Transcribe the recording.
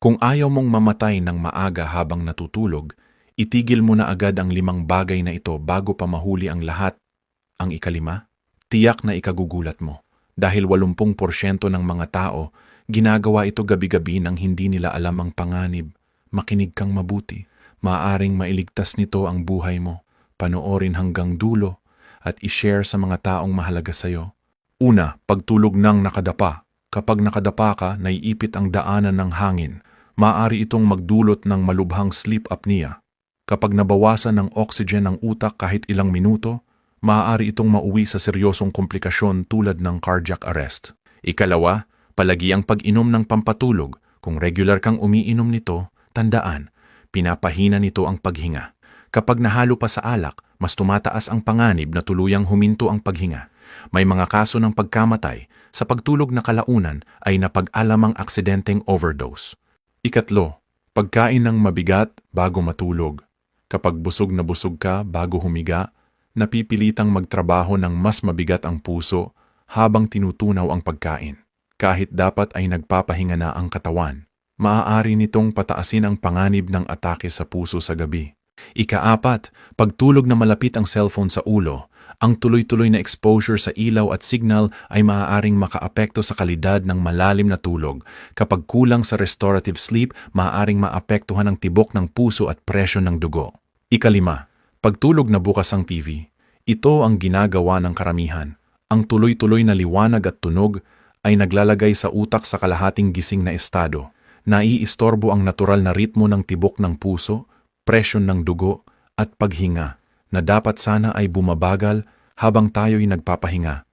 Kung ayaw mong mamatay ng maaga habang natutulog, itigil mo na agad ang 5 bagay na ito bago pa mahuli ang lahat. Ang ikalima, tiyak na ikagugulat mo. Dahil 80% ng mga tao, ginagawa ito gabi-gabi nang hindi nila alam ang panganib. Makinig kang mabuti. Maaring mailigtas nito ang buhay mo. Panoorin hanggang dulo at ishare sa mga taong mahalaga sa'yo. Una, pagtulog ng nakadapa. Kapag nakadapa ka, naiipit ang daanan ng hangin. Maaari itong magdulot ng malubhang sleep apnea. Kapag nabawasan ng oxygen ng utak kahit ilang minuto, maaari itong mauwi sa seryosong komplikasyon tulad ng cardiac arrest. Ikalawa, palagi ang pag-inom ng pampatulog. Kung regular kang umiinom nito, tandaan, pinapahina nito ang paghinga. Kapag nahalo pa sa alak, mas tumataas ang panganib na tuluyang huminto ang paghinga. May mga kaso ng pagkamatay sa pagtulog na kalaunan ay napag-alamang aksidenteng overdose. Ikatlo, pagkain ng mabigat bago matulog. Kapag busog na busog ka bago humiga, napipilitang magtrabaho ng mas mabigat ang puso habang tinutunaw ang pagkain. Kahit dapat ay nagpapahinga na ang katawan, maaari nitong pataasin ang panganib ng atake sa puso sa gabi. Ikaapat, pagtulog na malapit ang cellphone sa ulo. Ang tuloy-tuloy na exposure sa ilaw at signal ay maaaring makaapekto sa kalidad ng malalim na tulog. Kapag kulang sa restorative sleep, maaaring maapektuhan ang tibok ng puso at presyon ng dugo. Ikalima, pagtulog na bukas ang TV. Ito ang ginagawa ng karamihan. Ang tuloy-tuloy na liwanag at tunog ay naglalagay sa utak sa kalahating gising na estado. Naiistorbo ang natural na ritmo ng tibok ng puso, presyon ng dugo, at paghinga na dapat sana ay bumabagal habang tayo'y nagpapahinga.